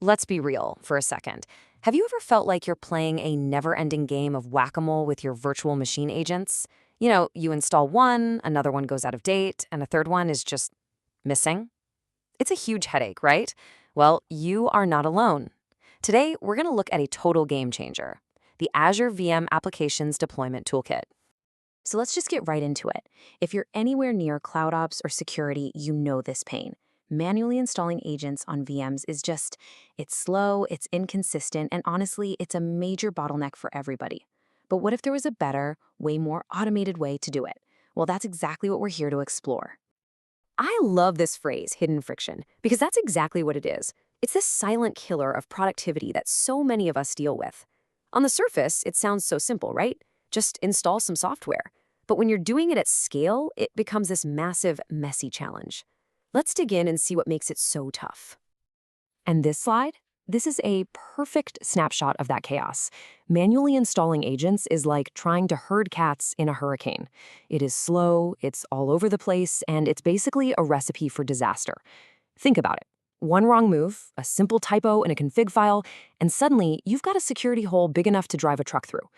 Let's be real for a second. Have you ever felt like you're playing a never-ending game of whack-a-mole with your virtual machine agents? You install one, another one goes out of date, and a third one is just missing? It's a huge headache, right? Well, you are not alone. Today, we're going to look at a total game changer, the Azure VM Applications Deployment Toolkit. So let's just get right into it. If you're anywhere near CloudOps or security, you know this pain. Manually installing agents on VMs it's slow, it's inconsistent, and honestly, it's a major bottleneck for everybody. But what if there was a better, way more automated way to do it? Well, that's exactly what we're here to explore. I love this phrase, hidden friction, because that's exactly what it is. It's this silent killer of productivity that so many of us deal with. On the surface, it sounds so simple, right? Just install some software. But when you're doing it at scale, it becomes this massive, messy challenge. Let's dig in and see what makes it so tough. And this slide? This is a perfect snapshot of that chaos. Manually installing agents is like trying to herd cats in a hurricane. It is slow, it's all over the place, and it's basically a recipe for disaster. Think about it. One wrong move, a simple typo in a config file, and suddenly you've got a security hole big enough to drive a truck through.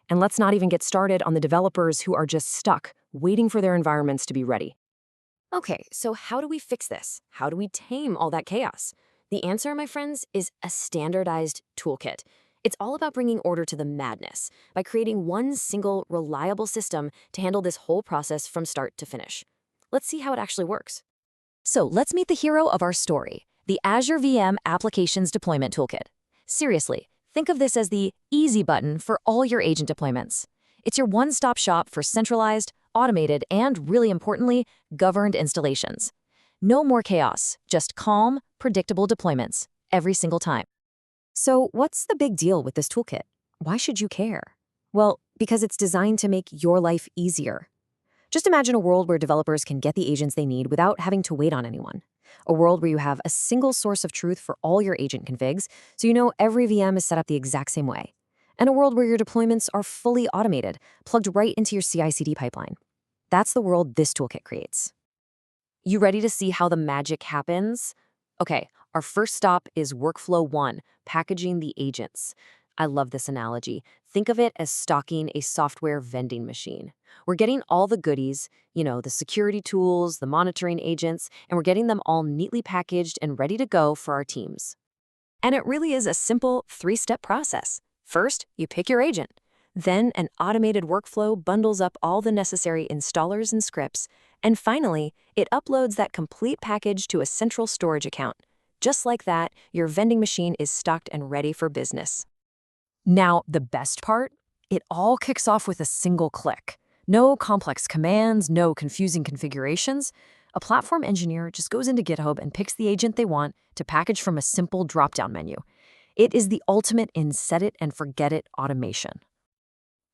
And let's not even get started on the developers who are just stuck, waiting for their environments to be ready. Okay, so how do we fix this? How do we tame all that chaos? The answer, my friends, is a standardized toolkit. It's all about bringing order to the madness by creating one single, reliable system to handle this whole process from start to finish. Let's see how it actually works. So let's meet the hero of our story, the Azure VM Applications Deployment Toolkit. Seriously, think of this as the easy button for all your agent deployments. It's your one-stop shop for centralized, automated, and, really importantly, governed installations. No more chaos, just calm, predictable deployments, every single time. So what's the big deal with this toolkit? Why should you care? Well, because it's designed to make your life easier. Just imagine a world where developers can get the agents they need without having to wait on anyone. A world where you have a single source of truth for all your agent configs, so you know every VM is set up the exact same way. And a world where your deployments are fully automated, plugged right into your CI/CD pipeline. That's the world this toolkit creates. You ready to see how the magic happens? Okay, our first stop is workflow 1, packaging the agents. I love this analogy. Think of it as stocking a software vending machine. We're getting all the goodies, the security tools, the monitoring agents, and we're getting them all neatly packaged and ready to go for our teams. And it really is a simple 3-step process. First, you pick your agent. Then an automated workflow bundles up all the necessary installers and scripts. And finally, it uploads that complete package to a central storage account. Just like that, your vending machine is stocked and ready for business. Now, the best part? It all kicks off with a single click. No complex commands, no confusing configurations. A platform engineer just goes into GitHub and picks the agent they want to package from a simple drop-down menu. It is the ultimate in set-it-and-forget-it automation.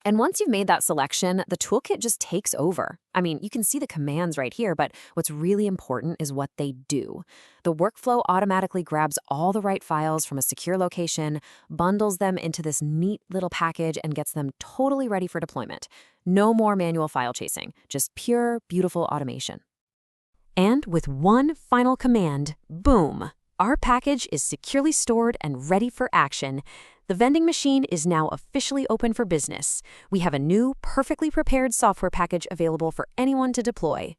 And once you've made that selection, the toolkit just takes over. I mean, you can see the commands right here, but what's really important is what they do. The workflow automatically grabs all the right files from a secure location, bundles them into this neat little package, and gets them totally ready for deployment. No more manual file chasing, just pure, beautiful automation. And with one final command, boom! Our package is securely stored and ready for action. The vending machine is now officially open for business. We have a new, perfectly prepared software package available for anyone to deploy.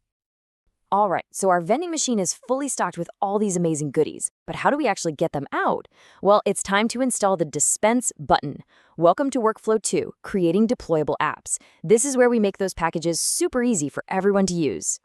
All right, so our vending machine is fully stocked with all these amazing goodies. But how do we actually get them out? Well, it's time to install the Dispense button. Welcome to Workflow 2, Creating Deployable Apps. This is where we make those packages super easy for everyone to use.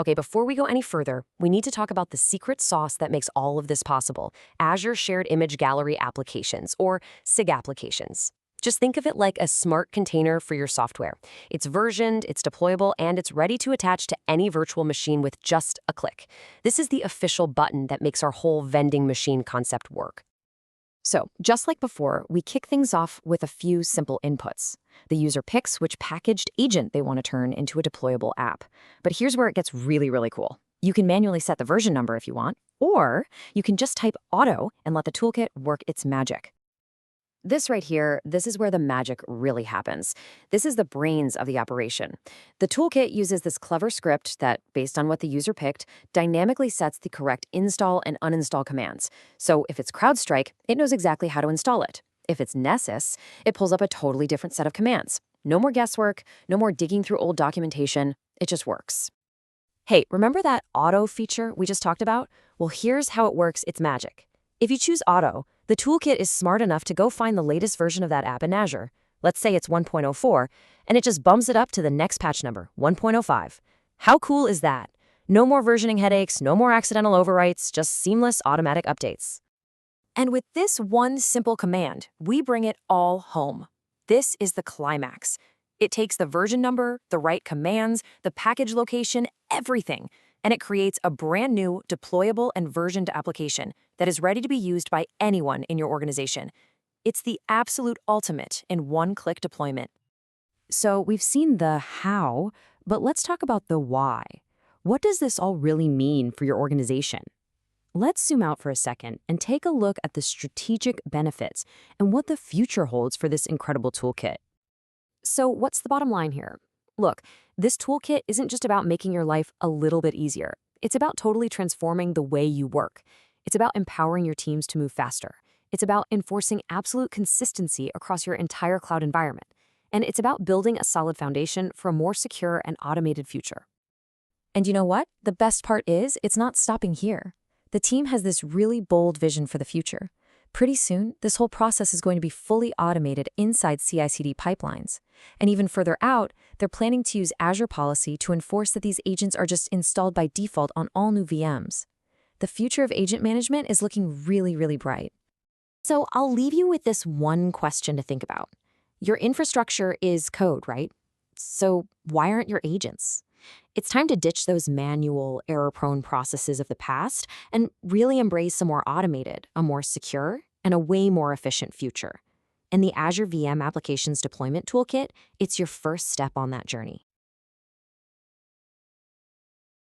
Okay, before we go any further, we need to talk about the secret sauce that makes all of this possible, Azure Shared Image Gallery Applications, or SIG Applications. Just think of it like a smart container for your software. It's versioned, it's deployable, and it's ready to attach to any virtual machine with just a click. This is the official button that makes our whole vending machine concept work. So, just like before, we kick things off with a few simple inputs. The user picks which packaged agent they want to turn into a deployable app. But here's where it gets really, really cool. You can manually set the version number if you want, or you can just type auto and let the toolkit work its magic. This right here, this is where the magic really happens. This is the brains of the operation. The toolkit uses this clever script that, based on what the user picked, dynamically sets the correct install and uninstall commands. So if it's CrowdStrike, it knows exactly how to install it. If it's Nessus, it pulls up a totally different set of commands. No more guesswork, no more digging through old documentation. It just works. Hey, remember that auto feature we just talked about? Well, here's how it works. It's magic. If you choose auto, the toolkit is smart enough to go find the latest version of that app in Azure. Let's say it's 1.04, and it just bumps it up to the next patch number, 1.05. How cool is that? No more versioning headaches, no more accidental overwrites, just seamless automatic updates. And with this one simple command, we bring it all home. This is the climax. It takes the version number, the right commands, the package location, everything, and it creates a brand new deployable and versioned application that is ready to be used by anyone in your organization. It's the absolute ultimate in one-click deployment. So we've seen the how, but let's talk about the why. What does this all really mean for your organization? Let's zoom out for a second and take a look at the strategic benefits and what the future holds for this incredible toolkit. So what's the bottom line here? Look, this toolkit isn't just about making your life a little bit easier. It's about totally transforming the way you work. It's about empowering your teams to move faster. It's about enforcing absolute consistency across your entire cloud environment. And it's about building a solid foundation for a more secure and automated future. And you know what? The best part is it's not stopping here. The team has this really bold vision for the future. Pretty soon, this whole process is going to be fully automated inside CI/CD pipelines. And even further out, they're planning to use Azure policy to enforce that these agents are just installed by default on all new VMs. The future of agent management is looking really, really bright. So I'll leave you with this one question to think about. Your infrastructure is code, right? So why aren't your agents? It's time to ditch those manual, error-prone processes of the past and really embrace a more automated, a more secure, and a way more efficient future. And the Azure VM Applications Deployment Toolkit, it's your first step on that journey.